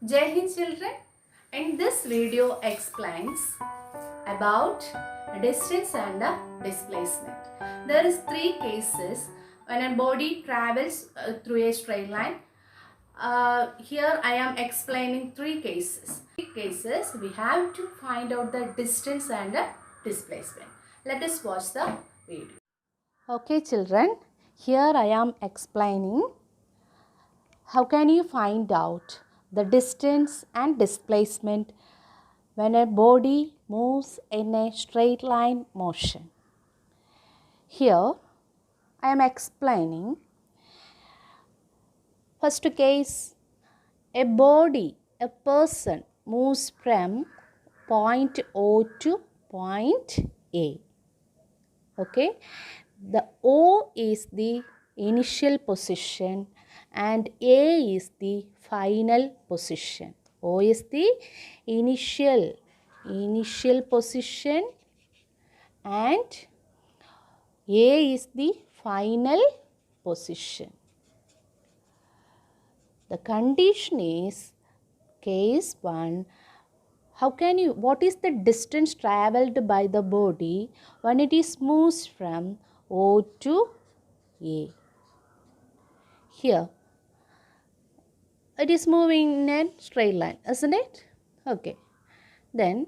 Jai Hind children. In this video explains about distance and displacement. There is three cases when a body travels through a straight line. Here I am explaining three cases. We have to find out the distance and displacement. Let us watch the video. Okay children, here I am explaining how can you find out the distance and displacement when a body moves in a straight line motion. Here I am explaining first case, a person moves from point O to point A. Okay, the O is the initial position and A is the final position. O is the initial position and A is the final position. The condition is case 1. What is the distance travelled by the body when it is moves from O to A? Here, it is moving in a straight line, isn't it? Okay. Then,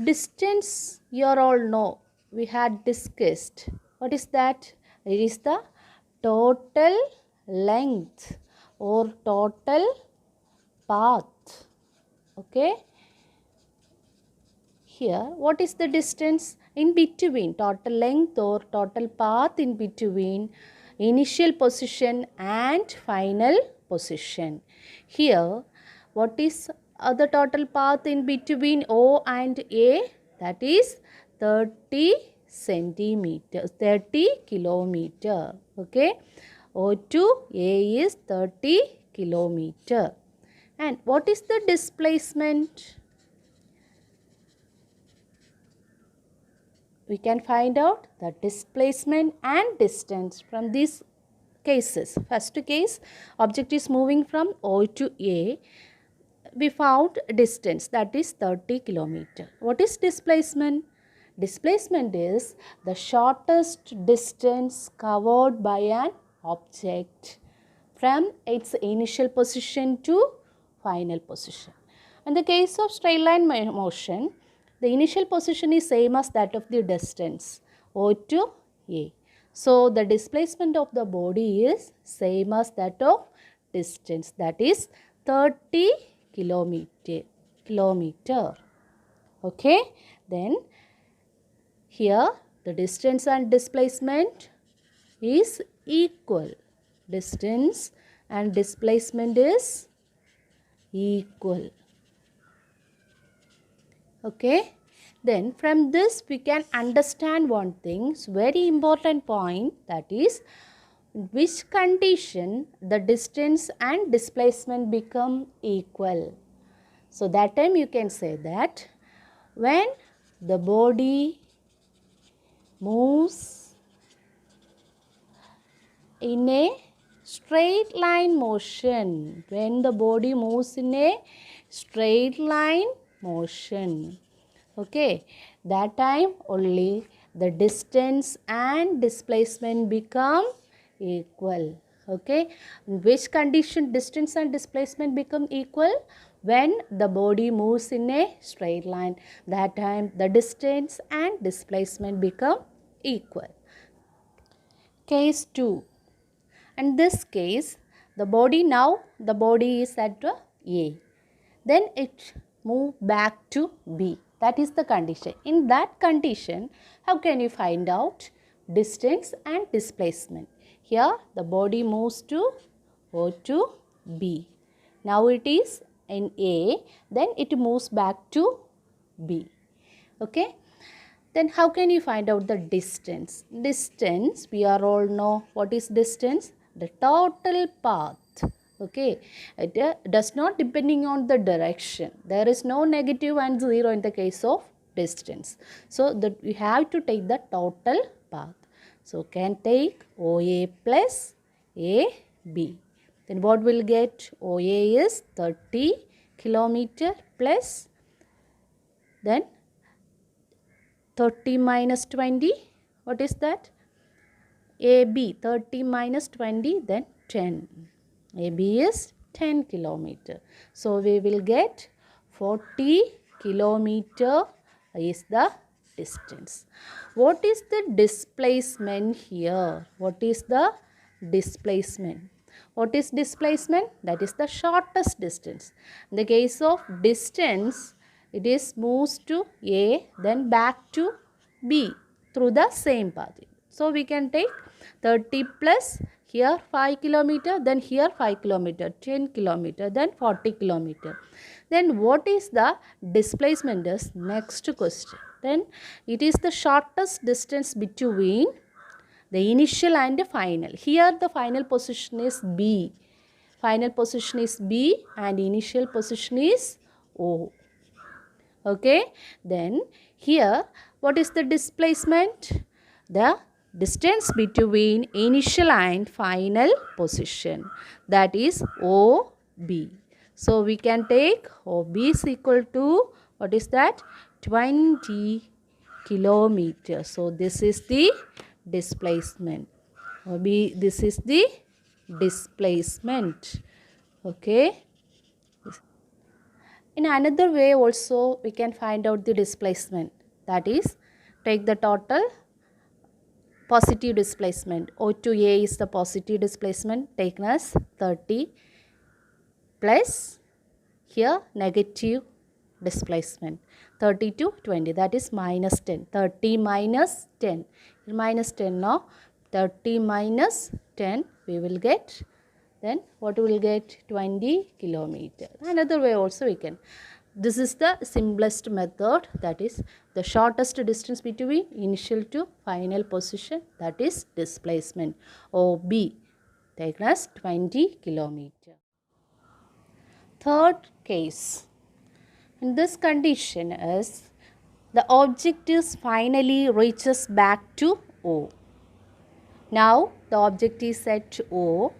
distance you all know, we had discussed. What is that? It is the total length or total path. Okay. Here, what is the distance in between? Total length or total path in between initial position and final position. Here, what is the total path in between O and A? That is 30 centimeters, 30 kilometer. Okay. O to A is 30 kilometer. And what is the displacement? We can find out the displacement and distance from these cases. First case, object is moving from O to A. We found distance, that is 30 kilometer. What is displacement? Displacement is the shortest distance covered by an object from its initial position to final position. In the case of straight line motion, the initial position is same as that of the distance O to A. So, the displacement of the body is same as that of distance, that is 30 kilometer. Okay. Then, here the distance and displacement is equal. Distance and displacement is equal. Okay. Then from this we can understand one thing, very important point, that is which condition the distance and displacement become equal. So that time you can say that when the body moves in a straight line motion, when the body moves in a straight line motion, okay, that time only the distance and displacement become equal. Okay, which condition distance and displacement become equal? When the body moves in a straight line, that time the distance and displacement become equal. Case 2. In this case, the body is at A. Then it move back to B. That is the condition. In that condition, how can you find out distance and displacement? Here the body moves to O to B. Now it is in A, then it moves back to B. Okay. Then how can you find out the distance? Distance, we are all know what is distance? The total path. Okay, it does not depending on the direction. There is no negative and 0 in the case of distance. So that we have to take the total path. So can take OA plus AB. Then what will get? OA is 30 kilometer plus, then 30 minus 20, what is that? AB, 30 minus 20, then 10. AB is 10 kilometer. So we will get 40 kilometer is the distance. What is the displacement here? What is the displacement? What is displacement? That is the shortest distance. In the case of distance, it is moves to A, then back to B through the same path. So we can take 30 plus here 5 kilometer, then here 5 kilometer, 10 kilometer, then 40 kilometer. Then what is the displacement is next question. Then it is the shortest distance between the initial and the final. Here the final position is B. Final position is B and initial position is O. Okay. Then here what is the displacement? The distance between initial and final position, that is OB. So we can take OB is equal to, what is that? 20 kilometers. So this is the displacement. OB, this is the displacement. Okay. In another way also we can find out the displacement, that is take the total positive displacement. O to A is the positive displacement taken as 30 plus here negative displacement 30 to 20, that is minus 10. 30 minus 10. Minus 10 now. 30 minus 10 we will get, then what we will get? 20 kilometer. Another way also we can. This is the simplest method, that is the shortest distance between initial to final position, that is displacement. OB taken as 20 kilometer. Third case. In this condition is the object is finally reaches back to O. Now the object is at O,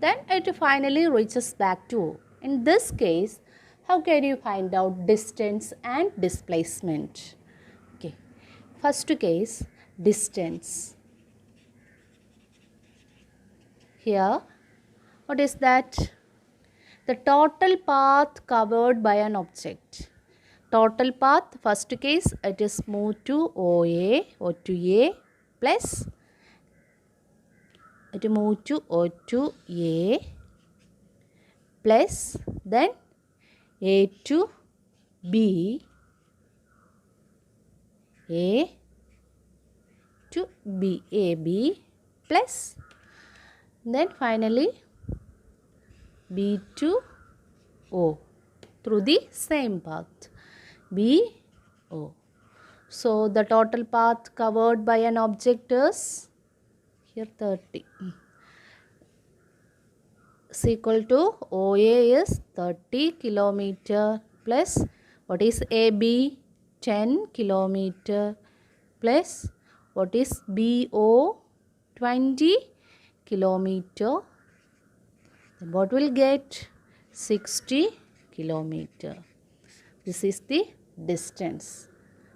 then it finally reaches back to O. In this case, how can you find out distance and displacement? Okay. First case, distance. Here, what is that? The total path covered by an object. Total path, first case, it is moved to OA, O to A, plus it moved to O to A, plus then A to B, A to B, AB, plus then finally B to O through the same path, B, O. So the total path covered by an object is here 30 is equal to OA is 30 kilometer plus what is AB? 10 kilometer plus what is BO? 20 kilometer. Then what will get? 60 kilometer. This is the distance.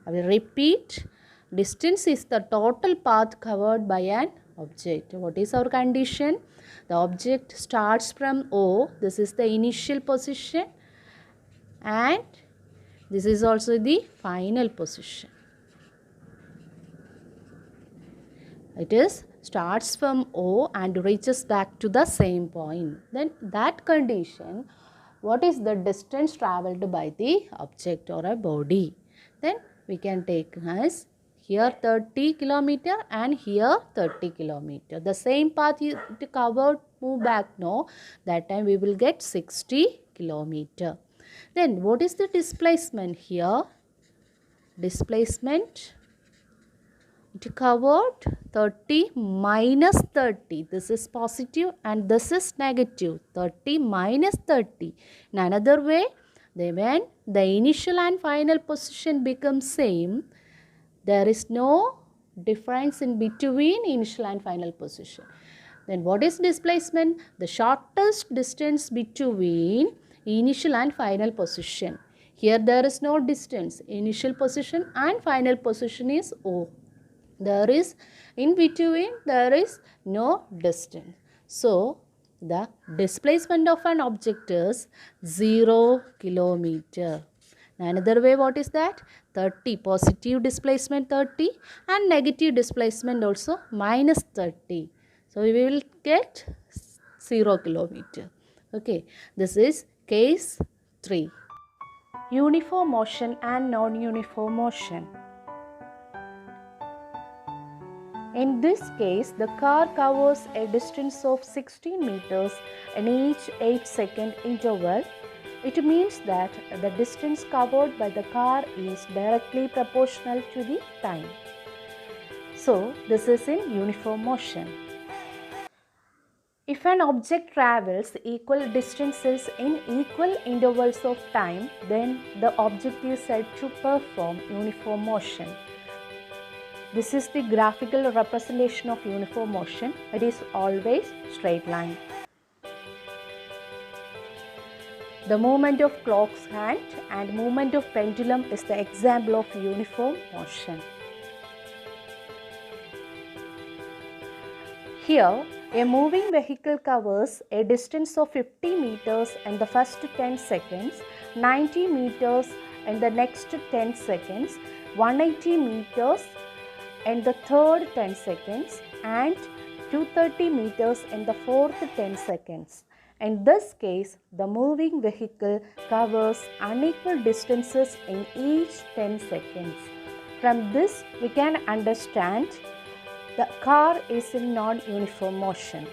I will repeat. Distance is the total path covered by an object. What is our condition? The object starts from O. This is the initial position and this is also the final position. It is starts from O and reaches back to the same point. Then that condition, what is the distance travelled by the object or a body? Then we can take as here 30 kilometer and here 30 kilometer. The same path it covered, move back, no. That time we will get 60 kilometer. Then what is the displacement here? Displacement, it covered 30 minus 30. This is positive and this is negative. 30 minus 30. In another way, when the initial and final position becomes same, there is no difference in between initial and final position. Then what is displacement? The shortest distance between initial and final position. Here there is no distance. Initial position and final position is O. There is in between there is no distance. So the displacement of an object is 0 kilometer. Another way, what is that? 30. Positive displacement 30 and negative displacement also minus 30. So we will get 0 kilometer. Okay. This is case 3. Uniform motion and non-uniform motion. In this case, the car covers a distance of 16 meters in each 8-second interval. It means that the distance covered by the car is directly proportional to the time. So, this is in uniform motion. If an object travels equal distances in equal intervals of time, then the object is said to perform uniform motion. This is the graphical representation of uniform motion. It is always straight line. The movement of clock's hand and movement of pendulum is the example of uniform motion. Here, a moving vehicle covers a distance of 50 meters in the first 10 seconds, 90 meters in the next 10 seconds, 180 meters in the third 10 seconds and 230 meters in the fourth 10 seconds. In this case, the moving vehicle covers unequal distances in each 10 seconds. From this, we can understand the car is in non-uniform motion.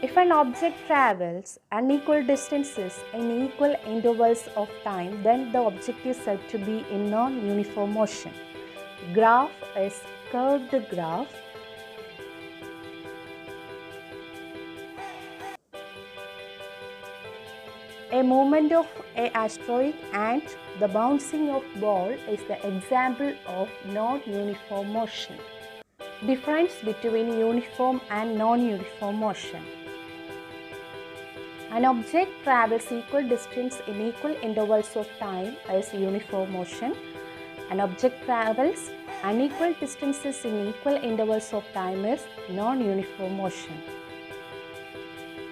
If an object travels unequal distances in equal intervals of time, then the object is said to be in non-uniform motion. Graph is curved graph. A movement of an asteroid and the bouncing of ball is the example of non-uniform motion. Difference between uniform and non-uniform motion. An object travels equal distance in equal intervals of time is uniform motion. An object travels unequal distances in equal intervals of time is non-uniform motion.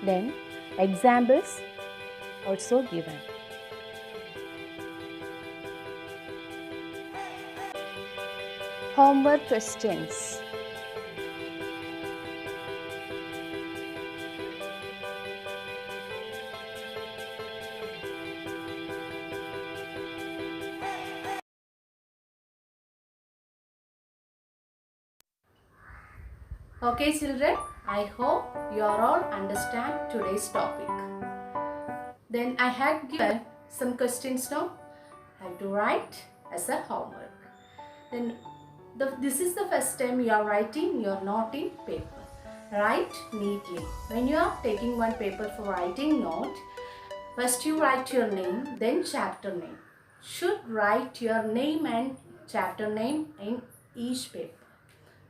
Then examples also given. Homework questions. Okay children, I hope you are all understand today's topic. Then I have given some questions now. I have to write as a homework. Then this is the first time you are writing your note in paper. Write neatly. When you are taking one paper for writing note, first you write your name, then chapter name. Should write your name and chapter name in each paper.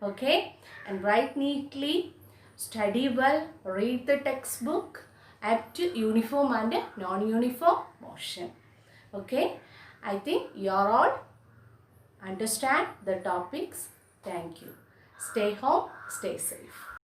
Okay, and write neatly, study well, read the textbook up to uniform and non-uniform motion. Okay, I think you are all understand the topics. Thank you. Stay home, stay safe.